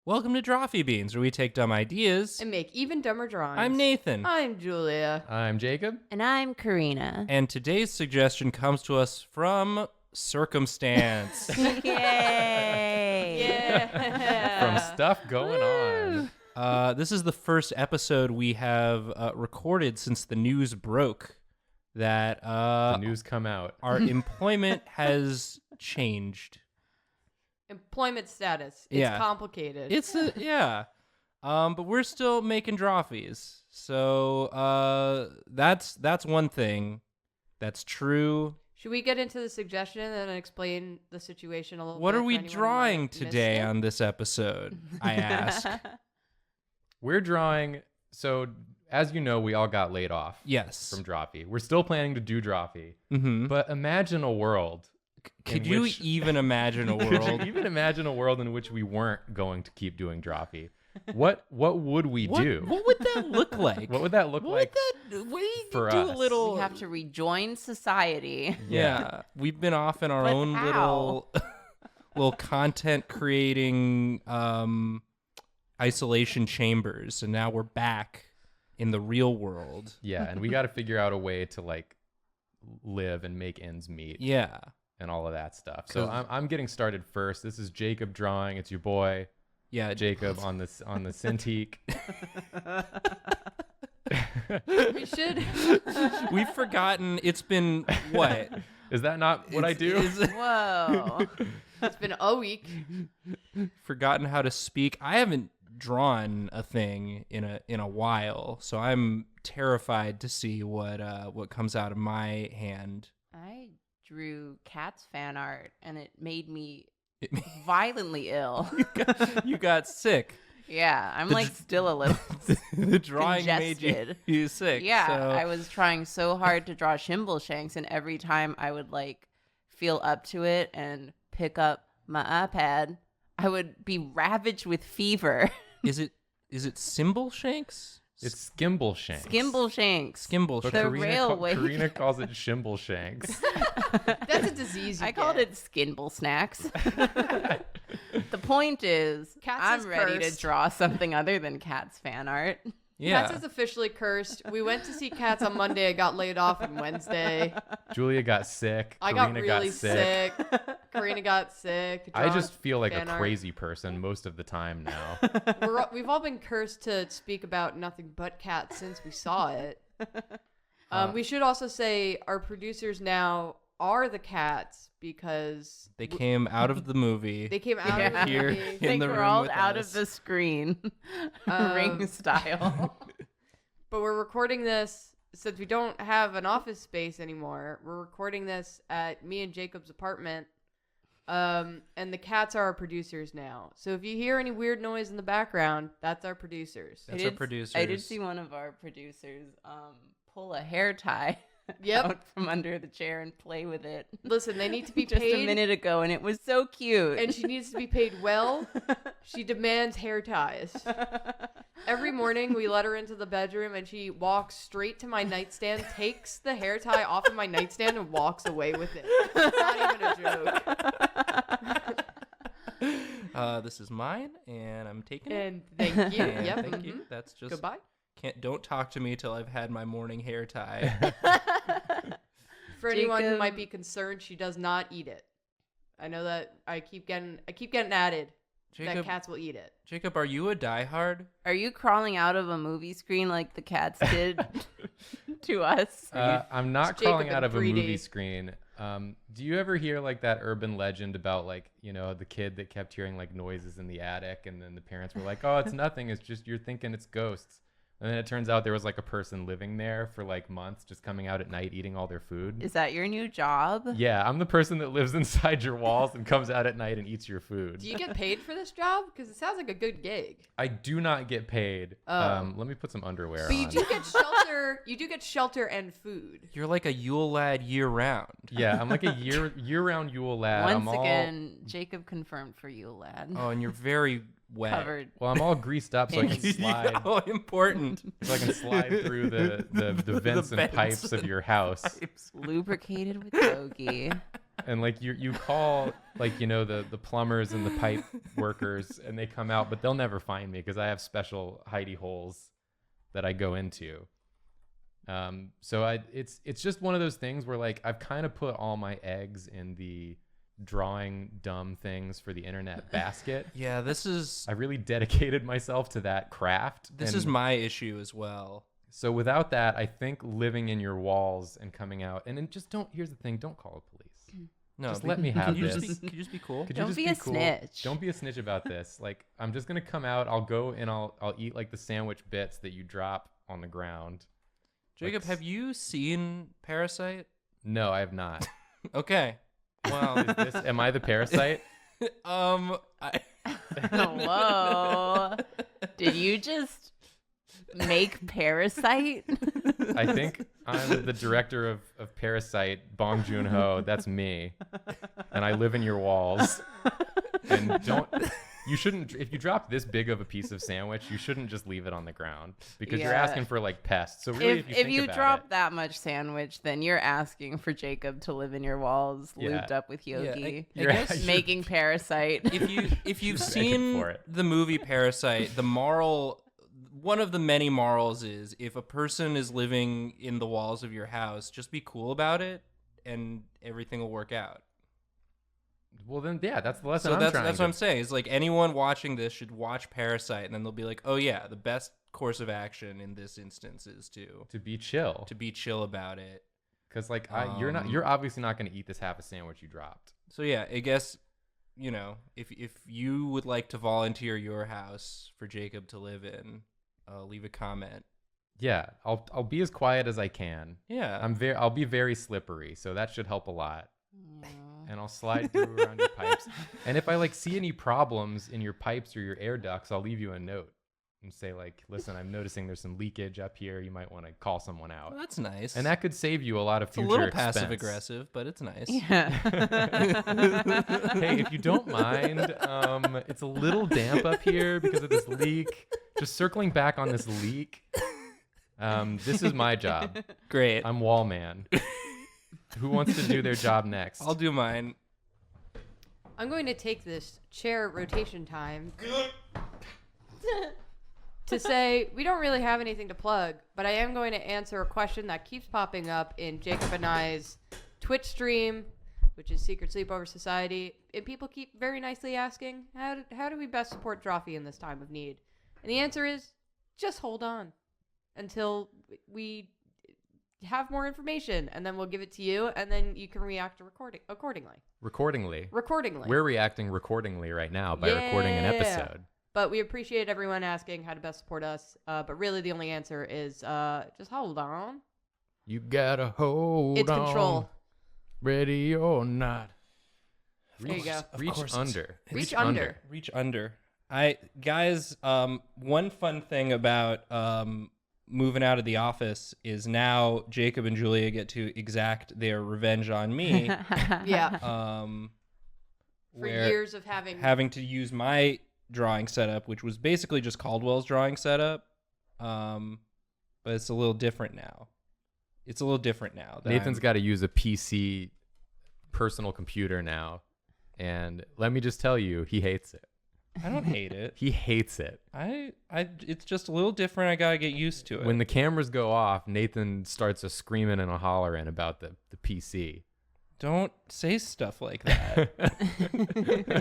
Welcome to Drawfee Beans, where we take dumb ideas and make even dumber drawings. I'm Nathan. I'm Julia. I'm Jacob. And I'm Karina. And today's suggestion comes to us from Circumstance. Yay! Yeah. From stuff going on. This is the first episode we have recorded since the news broke that The news come out. our employment has changed. Employment status. It's Yeah. complicated. But we're still making drawfees. So that's one thing that's true. Should we get into the suggestion and explain the situation a little bit? What are for we anyone who drawing might have missed today it? on this episode? I ask. We're drawing. So, as you know, we all got laid off Yes. from Drawfee. We're still planning to do Drawfee. Mm-hmm. But imagine a world. Could in you which- even imagine a Could you world? even imagine a world in which we weren't going to keep doing Drawfee? What would we do? What would that look like? What would that look like? What do you for do us? a little? We have to rejoin society. Yeah, we've been off in our But own how? little content creating isolation chambers, and now we're back in the real world. Yeah, and we got to figure out a way to like live and make ends meet. Yeah. And all of that stuff. So 'Cause- I'm getting started first. This is Jacob drawing. It's your boy Yeah, Jacob on the Cintiq. We should. We've forgotten. It's been what? Is that not what I do? Whoa. It's been a week. Forgotten how to speak. I haven't drawn a thing in a while, so I'm terrified to see what comes out of my hand. I drew Cat's fan art, and it made me violently ill. You got sick. Yeah, I'm The like dr- still a little The drawing congested. made you sick. Yeah, so. I was trying so hard to draw Shimbleshanks, and every time I would like feel up to it and pick up my iPad, I would be ravaged with fever. Is it Cymbalshanks? It's Skimbleshanks. Skimbleshanks. Skimbleshanks. The railway. Karina calls it Shimbleshanks. That's a disease. I called it Skinble Snacks. The point is, Cats I'm is ready cursed. to draw something other than Cat's fan art. Yeah. Cats is officially cursed. We went to see Cats on Monday. I got laid off on Wednesday. Julia got sick. I Karina got really sick. Karina got sick. I John- just feel like a fan art. crazy person most of the time now. We've all been cursed to speak about nothing but cats since we saw it. We should also say our producers now are the cats because They came out of the movie. they came out Yeah. of the Here. movie. In They the room crawled with out us. of the screen, Um, ring style. But we're recording this since we don't have an office space anymore. We're recording this at me and Jacob's apartment. And the cats are our producers now. So if you hear any weird noise in the background, that's our producers. That's our producers. I did see one of our producers pull a hair tie Yep. out from under the chair and play with it. Listen, they need to be Just paid. a minute ago, and it was so cute. And she needs to be paid well. She demands hair ties. Every morning we let her into the bedroom and she walks straight to my nightstand, takes the hair tie off of my nightstand and walks away with it. It's not even a joke. This is mine, and I'm taking it. And thank you. And Yep. Thank you. mhm. That's just Goodbye. Don't talk to me till I've had my morning hair tie. For anyone who Jacob- might be concerned, she does not eat it. I know that I keep getting added that Jacob, cats will eat it. Jacob, are you a diehard? Are you crawling out of a movie screen like the cats did to us? I'm not It's Jacob crawling in out of a 3D. movie screen. Do you ever hear like that urban legend about like, you know, the kid that kept hearing like noises in the attic and then the parents were like, oh, it's nothing. It's just you're thinking it's ghosts. And then it turns out there was like a person living there for like months, just coming out at night eating all their food. Is that your new job? Yeah, I'm the person that lives inside your walls and comes out at night and eats your food. Do you get paid for this job? Because it sounds like a good gig. I do not get paid. Oh. Let me put some underwear But on. you do get shelter. You do get shelter and food. You're like a Yule lad year round. Yeah, I'm like a year-round Yule lad. Once again, Jacob confirmed for you, lad. Oh, and you're very wet. Covered. Well, I'm all greased up so I can slide. Oh, important. So I can slide through the vents and vents. pipes of your house. Lubricated with Yogi. And like you call like, you know, the plumbers and the pipe workers, and they come out, but they'll never find me because I have special hidey holes that I go into. So it's just one of those things where like I've kind of put all my eggs in the drawing dumb things for the internet basket. Yeah, I really dedicated myself to that craft. This is my issue as well. So without that, I think living in your walls and coming out, and then just here's the thing, don't call the police. No, just let me have this. Could you just be cool? Could you Don't just be a cool? snitch. Don't be a snitch about this. Like, I'm just gonna come out. I'll go and I'll eat like the sandwich bits that you drop on the ground. Jacob, have you seen Parasite? No, I have not. Okay. Well, Am I the parasite? I Whoa. Did you just make Parasite? I think I'm the director of Parasite, Bong Joon-ho. That's me. And I live in your walls. And you shouldn't, if you drop this big of a piece of sandwich, you shouldn't just leave it on the ground because you're Yeah. asking for like pests. So really, If you about drop it, that much sandwich, then you're asking for Jacob to live in your walls, Yeah. looped up with Yogi, I guess you're- making Parasite. if you've Begging seen for it. the movie Parasite, one of the many morals is if a person is living in the walls of your house, just be cool about it and everything will work out. well then, yeah, that's the lesson So I'm that's trying what to. I'm saying. Is like anyone watching this should watch Parasite, and then they'll be like, "Oh yeah, the best course of action in this instance is To be chill. to be chill about it." Because like you're obviously not going to eat this half a sandwich you dropped. So yeah, I guess if you would like to volunteer your house for Jacob to live in, leave a comment. Yeah, I'll be as quiet as I can. Yeah, I'll be very slippery, so that should help a lot. Aw. And I'll slide through around your pipes. And if I like see any problems in your pipes or your air ducts, I'll leave you a note and say like, listen, I'm noticing there's some leakage up here. You might want to call someone out. well, that's nice. And that could save you a lot of it's a future little expense. passive aggressive, but it's nice. Yeah. Hey, if you don't mind, it's a little damp up here because of this leak. Just circling back on this leak. This is my job. Great. I'm wall man. Who wants to do their job next? I'll do mine. I'm going to take this chair rotation time to say we don't really have anything to plug, but I am going to answer a question that keeps popping up in Jacob and I's Twitch stream, which is Secret Sleepover Society. And people keep very nicely asking, how do we best support Drawfee in this time of need? And the answer is just hold on until we have more information, and then we'll give it to you, and then you can react to accordingly. Recordingly. We're reacting recordingly right now by recording an episode. But we appreciate everyone asking how to best support us. But really, the only answer is just hold on. You gotta hold It's on. control. Ready or not. There you go. Reach under. Reach under. Reach under. Guys, one fun thing about moving out of the office is now Jacob and Julia get to exact their revenge on me. Yeah. For For years of having to use my drawing setup, which was basically just Caldwell's drawing setup. But it's a little different now. Nathan's got to use a PC personal computer now. And let me just tell you, he hates it. I don't hate it. He hates it. It's just a little different. I gotta get used to it. When the cameras go off, Nathan starts a screaming and a hollering about the PC. Don't say stuff like that.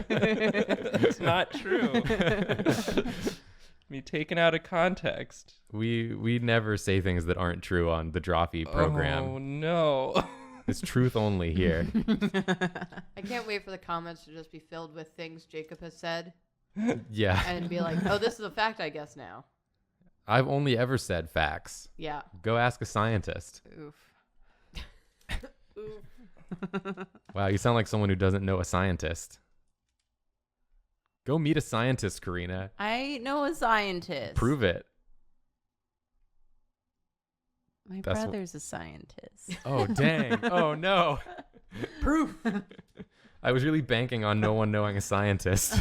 It's not true. Me taken out of context. We never say things that aren't true on the Drawfee program. Oh no. It's truth only here. I can't wait for the comments to just be filled with things Jacob has said Yeah. and be like, oh, this is a fact, I guess now. I've only ever said facts. Yeah. Go ask a scientist. Oof. Ooh. Wow, you sound like someone who doesn't know a scientist. Go meet a scientist, Karina. I know a scientist. Prove it. My That's what- brother's a scientist. Oh, dang. Oh, no. Proof. I was really banking on no one knowing a scientist.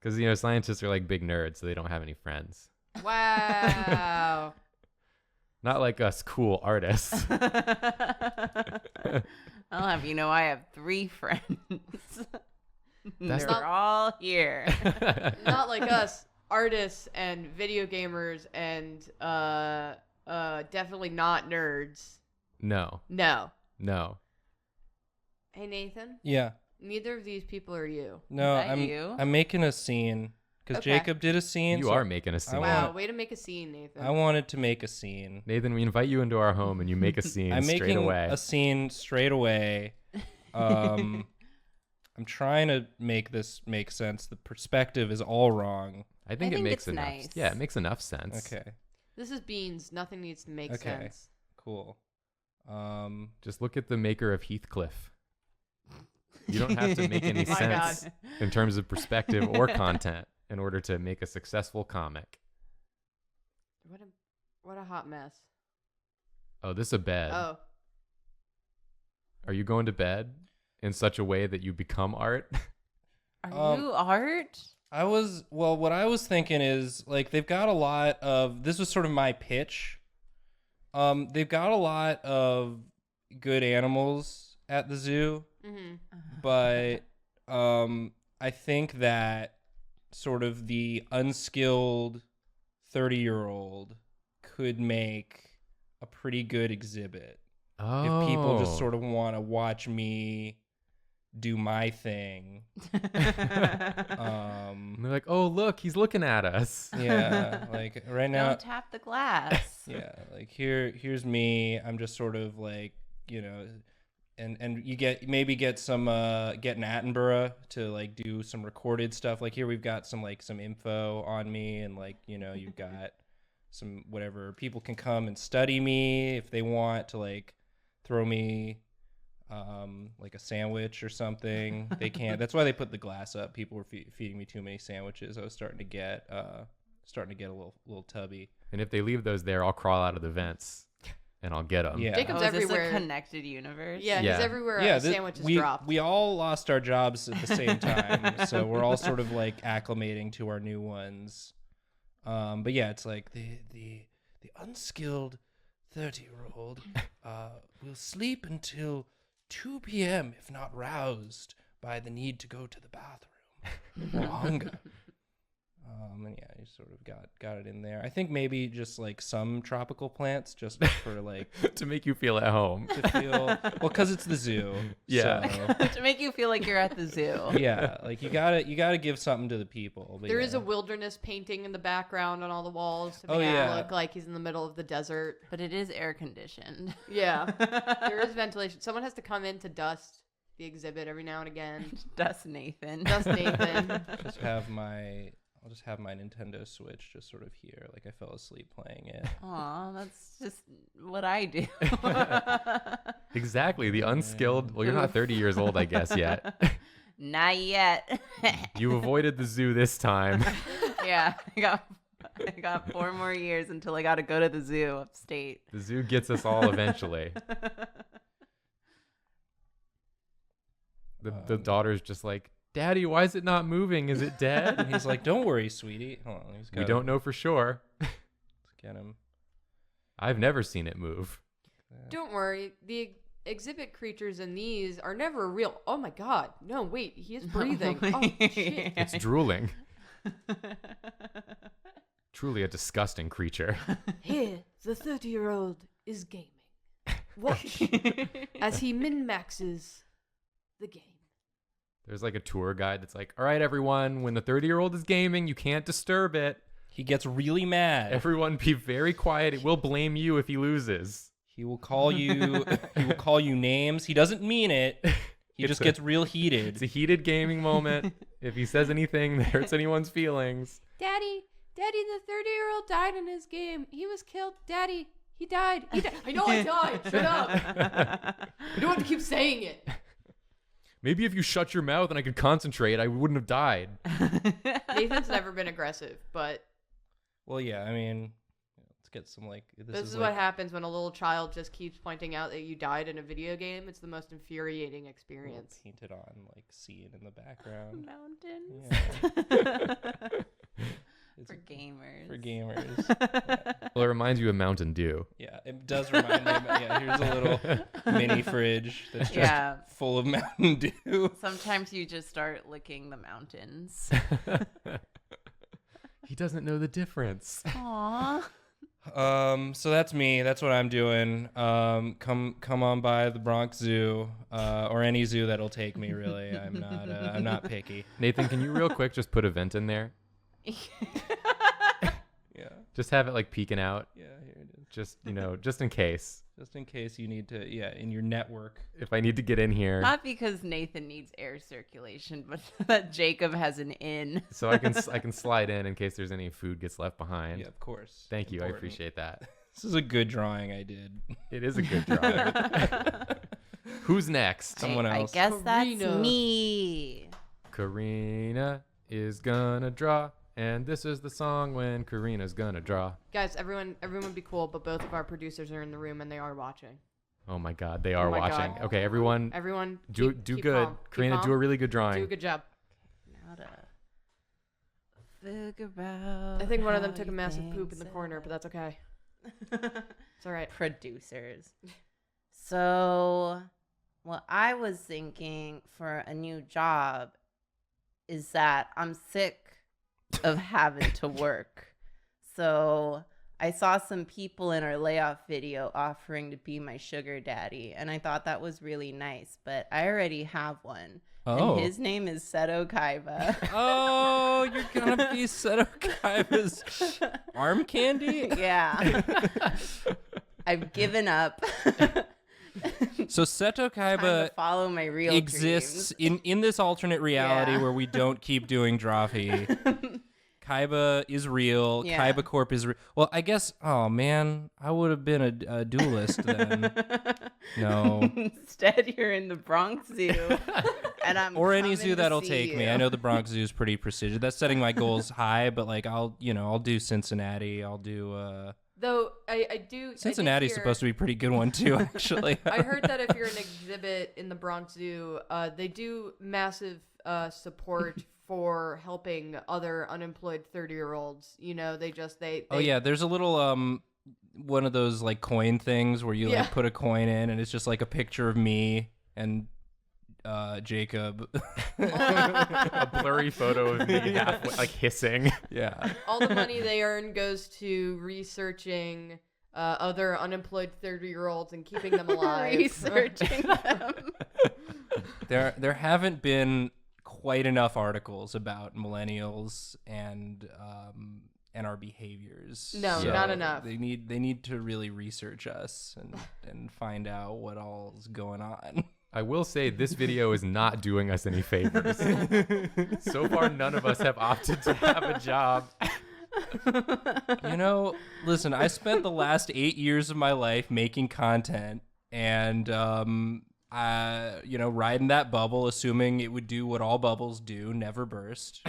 Because, scientists are like big nerds, so they don't have any friends. Wow. Not like us cool artists. I'll have you know I have 3 friends. That's They're all here. Not like us, artists and video gamers and definitely not nerds. No. No. Hey Nathan, Yeah. neither of these people are you. No, Is that you? I'm making a scene because Okay. Jacob did a scene. You so are making a scene. Wow, way to make a scene, Nathan. I wanted to make a scene. Nathan, we invite you into our home and you make a scene I'm straight making away. a scene straight away. I'm trying to make this make sense. The perspective is all wrong. I think it think makes it's enough. nice. Yeah, it makes enough sense. Okay, This is Beans. Nothing needs to make Okay. sense. cool. Just look at the maker of Heathcliff. You don't have to make any My God. sense in terms of perspective or content in order to make a successful comic. What a hot mess. Oh, this is a bed. Oh, Are you going to bed in such a way that you become art? Are you art? What I was thinking is like they've got a lot of this was sort of my pitch. They've got a lot of good animals at the zoo, but I think that sort of the unskilled 30-year-old could make a pretty good exhibit Oh. if people just sort of want to watch me do my thing. And they're like, oh, look, he's looking at us. Yeah, like right now. Don't tap the glass. Yeah, like here's me. I'm just sort of like, you know, and you get some getting Attenborough to like do some recorded stuff. Like here we've got some info on me, and like, you know, you've got some whatever, people can come and study me if they want to, like throw me like a sandwich or something. They can't. That's why they put the glass up. People were feeding me too many sandwiches. I was starting to get a little tubby. And if they leave those there, I'll crawl out of the vents and I'll get them. Yeah. Jacob's Is this everywhere. a connected universe? Yeah, Yeah. he's everywhere. Yeah, A sandwich is we dropped. we all lost our jobs at the same time, so we're all sort of like acclimating to our new ones. But yeah, it's like the unskilled 30-year-old will sleep until 2 p.m. if not roused by the need to go to the bathroom or hunger. And yeah, you sort of got it in there. I think maybe just like some tropical plants, just for like to make you feel at home. to feel well, because it's the zoo. Yeah. So, To make you feel like you're at the zoo. yeah, like you gotta give something to the people. But There yeah. is a wilderness painting in the background on all the walls to Oh, make yeah. it look like he's in the middle of the desert. But it is air conditioned. Yeah, there is ventilation. Someone has to come in to dust the exhibit every now and again. Dust Nathan. Dust Nathan. I'll just have my Nintendo Switch just sort of here, like I fell asleep playing it. Aw, that's just what I do. Exactly. The unskilled. Well, you're not 30 years old, I guess, yet. Not yet. You avoided the zoo this time. Yeah, I got 4 more years until I got to go to the zoo upstate. The zoo gets us all eventually. The daughter's just like, Daddy, why is it not moving? Is it dead? And he's like, "Don't worry, sweetie. Hold on, We don't know for sure. Let's get him." I've never seen it move. Don't worry. The exhibit creatures in these are never real. Oh my God. No, wait. He is breathing. Oh, shit. It's drooling. Truly a disgusting creature. Here, the 30-year-old is gaming. Watch as he min-maxes the game. There's like a tour guide that's like, all right, everyone, when the 30-year-old is gaming, you can't disturb it. He gets really mad. Everyone be very quiet. It will blame you if he loses. He will call you. He will call you names. He doesn't mean it. He It's just a- gets real heated. It's a heated gaming moment. If he says anything that hurts anyone's feelings. Daddy, the 30-year-old died in his game. He was killed. Daddy, he died. I know I died. Shut up. You don't have to keep saying it. Maybe if you shut your mouth and I could concentrate, I wouldn't have died. Nathan's never been aggressive, but Well, yeah. I mean, let's get some like. this is what happens when a little child just keeps pointing out that you died in a video game. It's the most infuriating experience. Painted on like scene in the background. Mountains. Yeah. It's For gamers. for gamers. Well, it reminds you of Mountain Dew. Yeah, it does remind me. Yeah, here's a little mini fridge that's just Yeah. full of Mountain Dew. Sometimes you just start licking the mountains. He doesn't know the difference. Aww. So that's me. That's what I'm doing. Come on by the Bronx Zoo, or any zoo that'll take me. Really, I'm not picky. Nathan, can you real quick just put a vent in there? Yeah, Just have it like peeking out. yeah. Here it is. Just, just in case. Just in case you need to. Yeah, in your network. If I need to get in here. Not because Nathan needs air circulation, but that Jacob has an in. So I can slide in case there's any food gets left behind. Yeah, of course. Thank you. I Important. appreciate that. This is a good drawing I did. It is a good drawing. Who's next? Someone else. I guess that's Karina. me. Karina is gonna draw, and this is the song when Karina's gonna draw. Guys, everyone be cool, but both of our producers are in the room and they are watching. Oh my God, they are my watching. God. Okay, everyone, Everyone, do keep good. calm. Keep Karina, calm. do a really good drawing. Do a good job. Now to figure out. I think one of them how took a you massive think poop in the so. corner, but that's okay. It's all right. Producers. So, what I was thinking for a new job is that I'm sick of having to work. So, I saw some people in our layoff video offering to be my sugar daddy, and I thought that was really nice, but I already have one. Oh. And his name is Seto Kaiba. Oh, you're gonna be Seto Kaiba's arm candy? Yeah. I've given up. So Seto Time to Kaiba follow my real exists dreams. in this alternate reality Yeah. where we don't keep doing Drawfee. Kaiba is real. Yeah. Kaiba Corp is real. Well, I guess. Oh man, I would have been a duelist then. No. Instead, you're in the Bronx Zoo, and I'm Or any coming zoo to that'll see take me. you. I know the Bronx Zoo is pretty prestigious. That's setting my goals high, but like I'll do Cincinnati. I'll do. Though I do. Cincinnati's supposed to be a pretty good one too, actually. I heard that if you're an exhibit in the Bronx Zoo, they do massive support for helping other unemployed 30-year-olds. You know, they Oh yeah, there's a little one of those like coin things where you Yeah. like put a coin in and it's just like a picture of me and Jacob. A blurry photo of me halfway, like hissing. Yeah. all the money they earn goes to researching other unemployed 30-year-olds and keeping them alive. researching them. There haven't been quite enough articles about millennials and our behaviors. No, not enough. They need to really research us and find out what all's going on. I will say this video is not doing us any favors. So far, none of us have opted to have a job. You know, listen, I spent the last 8 years of my life making content and riding that bubble, assuming it would do what all bubbles do, never burst.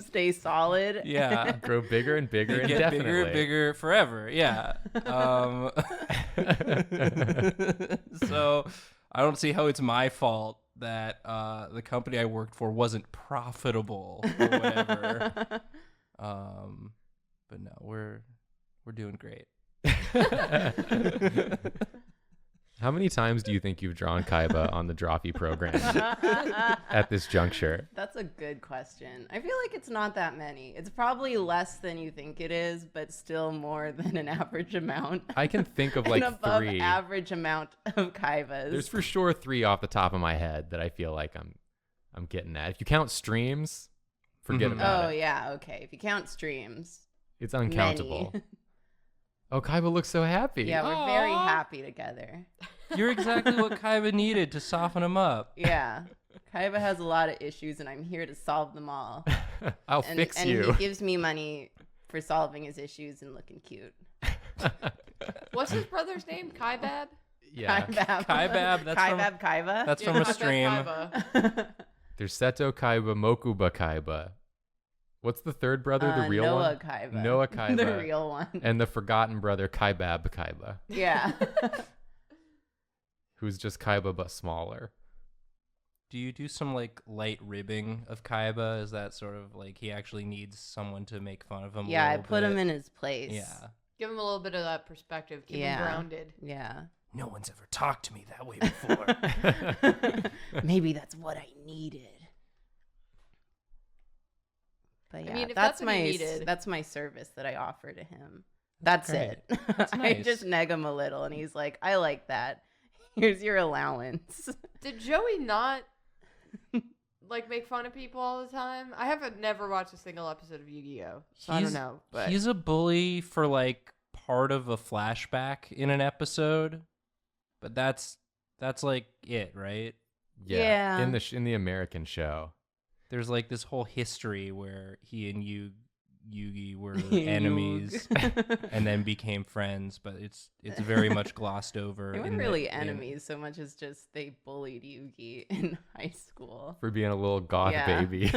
Stay solid. Yeah. Grow bigger and bigger They get indefinitely. bigger and bigger forever. Yeah. So I don't see how it's my fault that the company I worked for wasn't profitable or whatever. But no, we're doing great. How many times do you think you've drawn Kaiba on the Drawfee program at this juncture? That's a good question. I feel like it's not that many. It's probably less than you think it is, but still more than an average amount. I can think of like An above 3. average amount of Kaivas. There's for sure 3 off the top of my head that I feel like I'm getting at. If you count streams, forget Mhm. about Oh it. yeah, okay. If you count streams, It's uncountable. many. Oh, Kaiba looks so happy. Yeah, we're very Aw. happy together. You're exactly what Kaiba needed to soften him up. Yeah. Kaiba has a lot of issues, and I'm here to solve them all. I'll And, fix and you. he gives me money for solving his issues and looking cute. What's his brother's name? Kaibab? Yeah. Kaibab. Kaibab, that's from- Kaibab Kaiba. That's from a Kaibab stream. Kaiba. There's Seto Kaiba, Mokuba Kaiba. What's the third brother? The real Noah one? Kaiba. Noah Kaiba. The real one. And the forgotten brother, Kaibab Kaiba, Yeah. who's just Kaiba but smaller. Do you do some like light ribbing of Kaiba? Is that sort of like he actually needs someone to make fun of him? Yeah, I a little put him bit? in his place. Yeah. Give him a little bit of that perspective. Keep him grounded. Yeah. No one's ever talked to me that way before. Maybe that's what I needed. But yeah, I mean, if that's that's what he my needed. that's my service that I offer to him. That's great. it. That's I nice. just neg him a little, and he's like, "I like that. Here's your allowance." Did Joey not like make fun of people all the time? I haven't never watched a single episode of Yu-Gi-Oh, so I don't know. But He's a bully for like part of a flashback in an episode, but that's like it, right? Yeah. Yeah. In the American show. There's like this whole history where he and Yugi were Yugi. enemies and then became friends, but it's very much glossed over. They weren't in the- really in- enemies so much as just they bullied Yugi in high school. For being a little goth baby.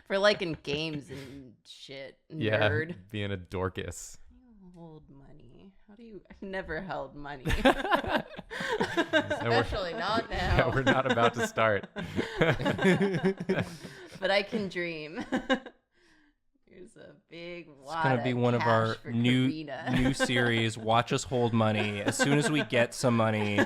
For liking games and shit. Yeah. Nerd. Being a Dorcas. Hold money. How do you? I've never held money. especially not now. Yeah, we're not about to start. But I can dream. Here's a big wad. It's gonna be one of our for new Karina. series. Watch us hold money. As soon as we get some money,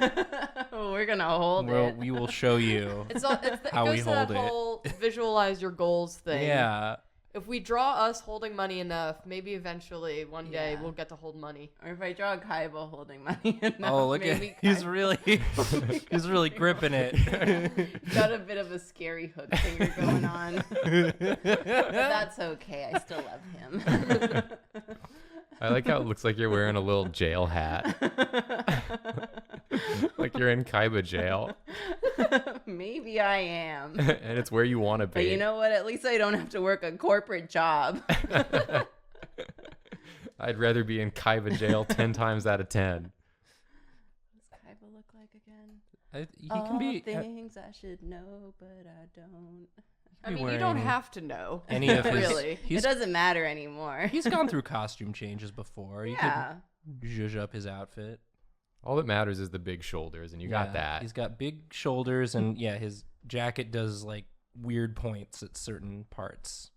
We're gonna hold it. we will show you. It's How it we goes to that hold it. whole visualize your goals thing. Yeah, If we draw us holding money enough, maybe eventually one day Yeah. we'll get to hold money. Or if I draw Kaiba holding money enough, oh look at maybe he's Kaiba- he's really gripping it. Got a bit of a scary hook finger going on. But that's okay. I still love him. I like how it looks like you're wearing a little jail hat. Like you're in Kaiba jail. Maybe I am. And it's where you want to be. But you know what? At least I don't have to work a corporate job. I'd rather be in Kaiba jail 10 times out of 10. What does Kaiba look like again? He All can be things I should know, but I don't. I be mean, you don't wearing have to know. any of his. Really. He's It doesn't matter anymore. he's gone through costume changes before. You Yeah. could zhuzh up his outfit. All that matters is the big shoulders, and you got Yeah, that. He's got big shoulders, and yeah, his jacket does like weird points at certain parts.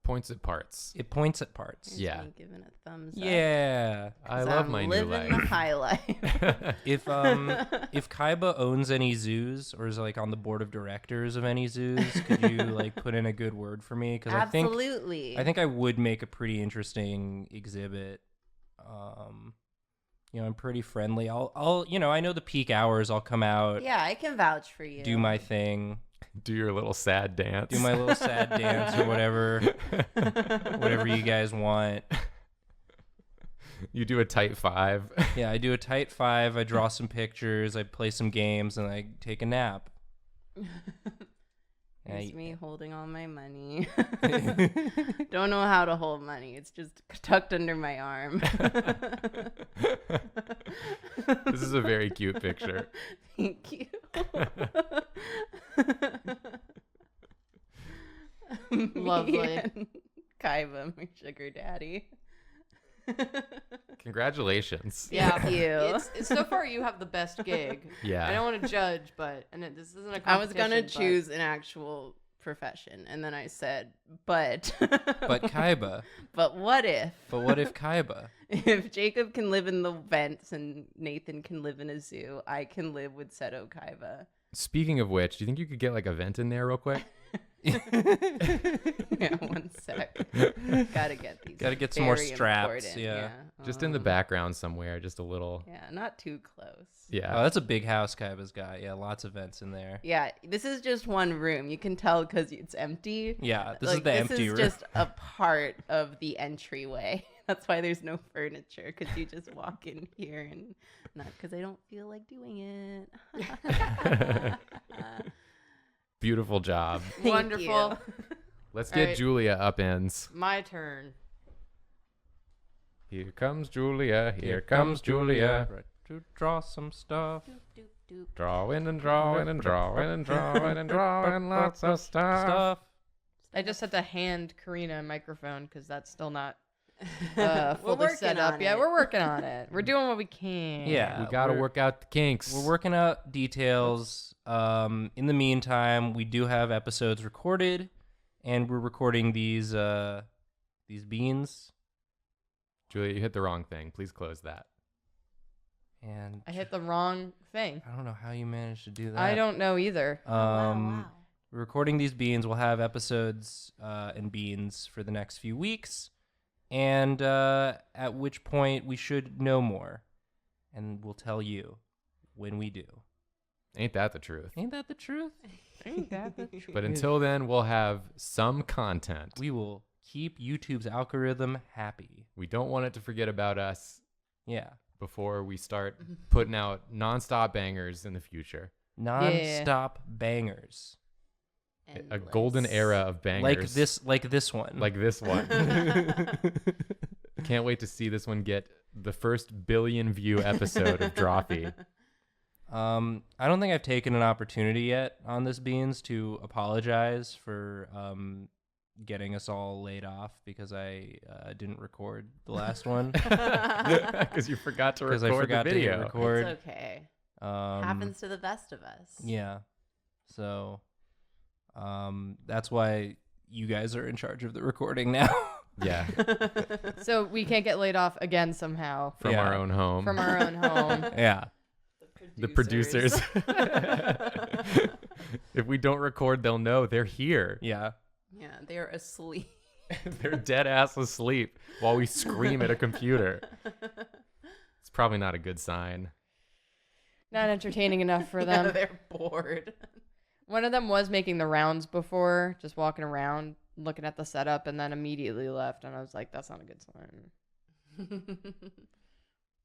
Points at parts. It points at parts. Here's Yeah. me giving a thumbs up. Yeah. I 'Cause love I'm my new living the life. high life. If Kaiba owns any zoos or is like on the board of directors of any zoos, could you like put in a good word for me? Because Absolutely. I think I would make a pretty interesting exhibit. I'm pretty friendly. I'll I know the peak hours. I'll come out, Yeah, I can vouch for you. do my thing, Do your little sad dance. do my little sad dance or whatever you guys want. You do a tight 5. Yeah, I do a tight 5. I draw some pictures. I play some games, and I take a nap. Here's me holding all my money. Don't know how to hold money. It's just tucked under my arm. This is a very cute picture. Thank you. Lovely. Me and Kaiba, my sugar daddy. Congratulations. Yeah, Thank you. It's so far you have the best gig. Yeah. I don't want to judge, but this isn't a competition. I was gonna but- choose an actual profession, and then I said, but But Kaiba. but what if But what if Kaiba? if Jacob can live in the vents and Nathan can live in a zoo, I can live with Seto Kaiba. Speaking of which, do you think you could get like a vent in there real quick? Yeah, one sec. Gotta get these. Gotta get some more Very straps, important, yeah. Just in the background somewhere, just a little. Yeah, not too close. Yeah. Oh, that's a big house Kaiba's got. Yeah, lots of vents in there. Yeah, this is just one room. You can tell because it's empty. Yeah, this Like, is the empty room. This is just a part of the entryway. That's why there's no furniture, because you just walk in here, and not because I don't feel like doing it. Beautiful job. Thank Wonderful. you. Let's All get right. Julia up ends. My turn. Here comes Julia. Here comes Julia. Right, to draw some stuff. Doop, doop, doop. Drawing and drawing and drawing and drawing and drawing lots of stuff. I just had to hand Karina a microphone because that's still not fully working set up on yet. it. We're working on it. We're doing what we can. Yeah. We got to we're- work out the kinks. We're working out details. In the meantime, we do have episodes recorded, and we're recording these beans. Julia, you hit the wrong thing. Please close that. And I hit the wrong thing. I don't know how you managed to do that. I don't know either. Wow. We're recording these beans. We'll have episodes and beans for the next few weeks, and at which point we should know more, and we'll tell you when we do. Ain't that the truth? Ain't that the truth? Ain't that the truth? But until then, we'll have some content. We will keep YouTube's algorithm happy. We don't want it to forget about us Yeah. before we start putting out nonstop bangers in the future. Non-stop bangers. A golden era of bangers. Like this one. Like this one. Can't wait to see this one get the first billion view episode of Drawfee. I don't think I've taken an opportunity yet on this Beans to apologize for getting us all laid off because I didn't record the last one. Because you forgot to Because record I forgot the to hit video. record. It's okay. Um, Happens to the best of us. Yeah. So that's why you guys are in charge of the recording now. Yeah, So we can't get laid off again somehow from Yeah. our own home. from our own home. Yeah. The producers. If we don't record, they'll know they're here. Yeah. Yeah, they're asleep. They're dead ass asleep while we scream at a computer. It's probably not a good sign. Not entertaining enough for Yeah, them. they're bored. One of them was making the rounds before, just walking around, looking at the setup, and then immediately left. And I was like, that's not a good sign.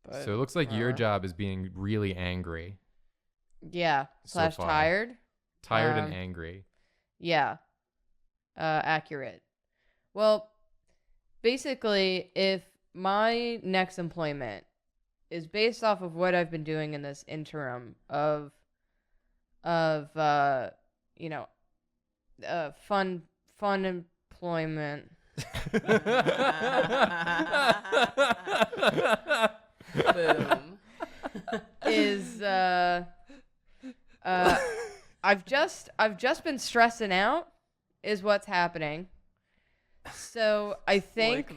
But, So it looks like your uh, job is being really angry. Yeah. so / far. tired. Tired Um, and angry. Yeah. Accurate. Well, basically, if my next employment is based off of what I've been doing in this interim of fun employment. Boom. Is I've just been stressing out is what's happening. So I think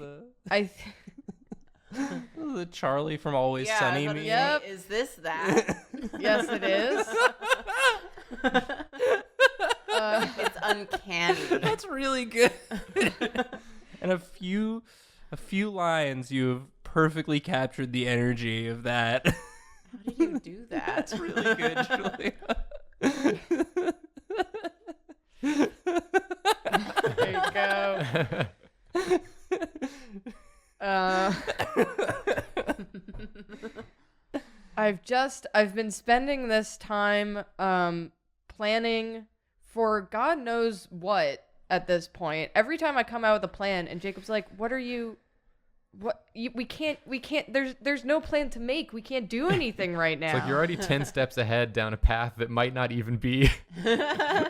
The Charlie from Always Yeah, Sunny I was meme. Yep. is this that? yes it is. It's uncanny. That's really good. And a few lines, you've perfectly captured the energy of that. How did you do that? That's really good, Julia. There you go. I've been spending this time planning for God knows what at this point. Every time I come out with a plan and Jacob's like, we can't there's no plan to make. We can't do anything right now. It's like you're already 10 steps ahead down a path that might not even be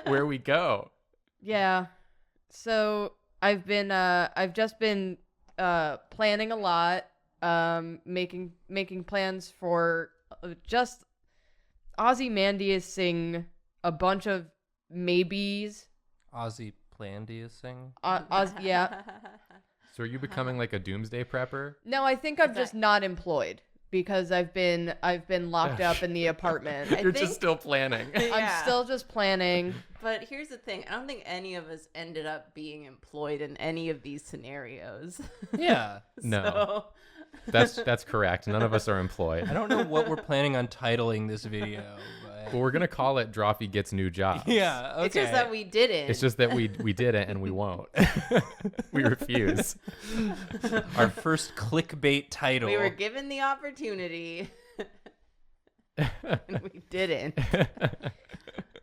where we go. Yeah. So I've just been planning a lot, making plans for just Ozymandiasing a bunch of maybes. Ozzy Plandiasing. Yeah. So are you becoming like a doomsday prepper? No, I think I'm Is just that- not employed because I've been locked up in the apartment. You're think- just still planning. I'm Yeah. still just planning. But here's the thing. I don't think any of us ended up being employed in any of these scenarios. Yeah. No. So, That's correct. None of us are employed. I don't know what we're planning on titling this video, but Well, we're going to call it Drawfee Gets New Jobs. yeah, okay. It's just that we didn't. It's just that we did it and we won't. We refuse. Our first clickbait title. we were given the opportunity. And we didn't.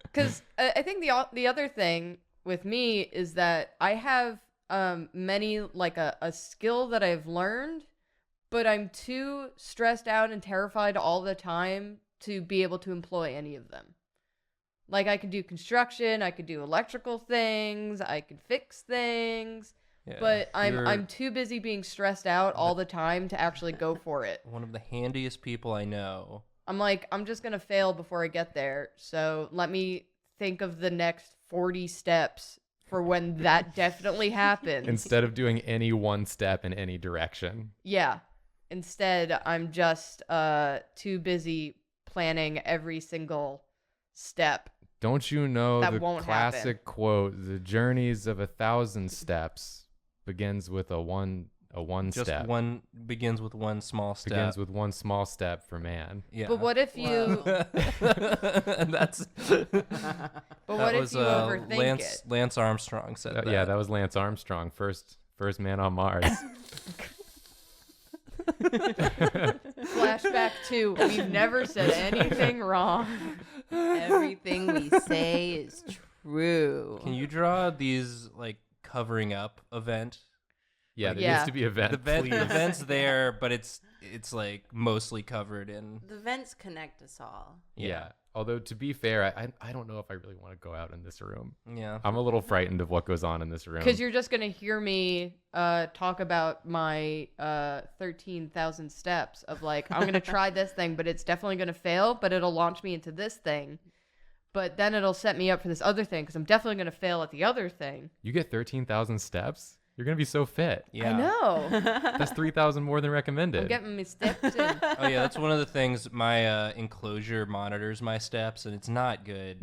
Because I think the other thing with me is that I have many like a skill that I've learned, but I'm too stressed out and terrified all the time to be able to employ any of them. Like I could do construction, I could do electrical things, I could fix things, Yeah, but you're I'm too busy being stressed out all the time to actually go for it. one of the handiest people I know. I'm like, I'm just gonna fail before I get there. So let me think of the next 40 steps for when that definitely happens. Instead of doing any one step in any direction. Yeah. Instead, I'm just too busy planning every single step. Don't you know That the won't classic happen. quote, the journeys of 1,000 steps begins with a one Just step. one begins with one small step. Begins with one small step for man. Yeah. But what if you and that's but what if you overthink it? Lance Armstrong said that. Yeah, that was Lance Armstrong, first man on Mars. Flashback to we've never said anything wrong. Everything we say is true. Can you draw these like covering up event? Yeah, there Yeah. needs to be a vent, The please. vent's there, but it's like mostly covered in. The vents connect us all. Yeah. Although to be fair, I don't know if I really want to go out in this room. Yeah. I'm a little frightened of what goes on in this room. Because you're just gonna hear me talk about my 13,000 steps of like I'm gonna try this thing, but it's definitely gonna fail, but it'll launch me into this thing, but then it'll set me up for this other thing because I'm definitely gonna fail at the other thing. You get 13,000 steps? You're going to be so fit. Yeah. I know. That's 3,000 more than recommended. I'm getting my steps in. Oh yeah, that's one of the things. My enclosure monitors my steps, and it's not good.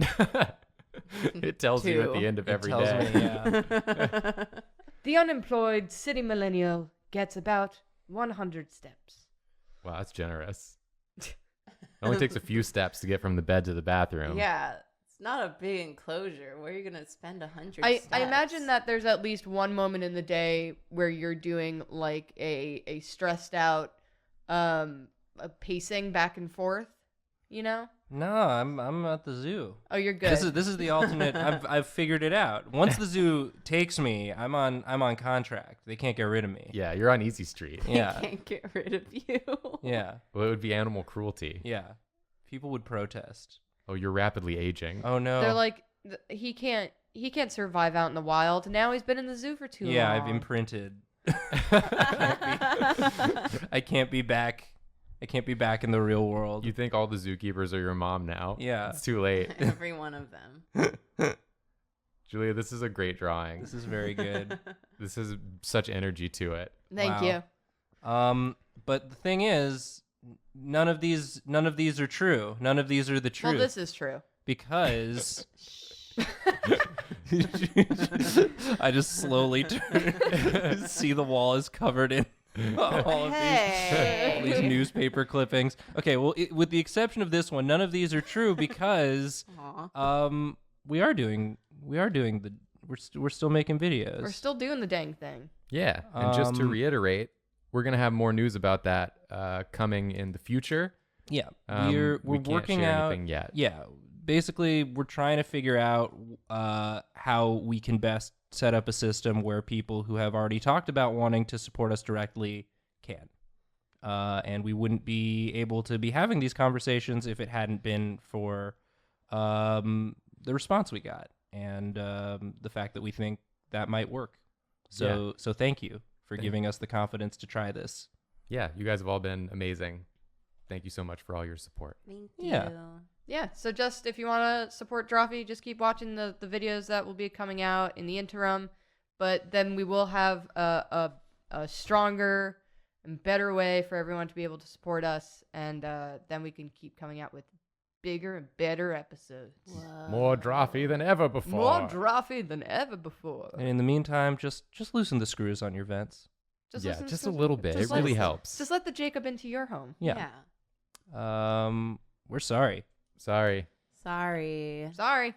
It tells you at the end of It every tells day. me, yeah. The unemployed city millennial gets about 100 steps. Wow, that's generous. It only takes a few steps to get from the bed to the bathroom. Yeah, it's not a big enclosure. Where are you gonna spend 100 I steps? imagine that there's at least one moment in the day where you're doing like a stressed out a pacing back and forth, you know? No, I'm at the zoo. Oh, you're good. This is the alternate. I've figured it out. Once the zoo takes me, I'm on contract. They can't get rid of me. Yeah, you're on Easy Street. Yeah. Can't get rid of you. Yeah. Well, it would be animal cruelty. Yeah. People would protest. Oh, you're rapidly aging. Oh no. They're like he can't survive out in the wild. Now he's been in the zoo for too long. Yeah, I've imprinted. I can't be back. I can't be back in the real world. You think all the zookeepers are your mom now? Yeah. It's too late. Every one of them. Julia, this is a great drawing. This is very good. This has such energy to it. Thank Wow. you. But the thing is, none of these are true. None of these are the truth. Well, this is true. Because I just slowly turn, see the wall is covered in all of these newspaper clippings. Okay, well, with the exception of this one, none of these are true because Aw. we're still making videos. We're still doing the dang thing. Yeah. And just to Um, reiterate, we're going to have more news about that coming in the future. Yeah, We we're can't working share out. anything yet. Yeah, basically, we're trying to figure out how we can best set up a system where people who have already talked about wanting to support us directly can. And we wouldn't be able to be having these conversations if it hadn't been for the response we got and the fact that we think that might work. So thank you for giving us the confidence to try this. Yeah, you guys have all been amazing. Thank you so much for all your support. Thank Yeah. you. Yeah, so just if you want to support Drawfee, just keep watching the videos that will be coming out in the interim. But then we will have a stronger and better way for everyone to be able to support us. And then we can keep coming out with bigger and better episodes. More Drawfee than ever before. More Drawfee than ever before. And in the meantime, just loosen the screws on your vents. Yeah, listen just to- a little bit. just It really let- helps. Just let the Jacob into your home. Yeah. We're sorry. Sorry. Sorry. Sorry.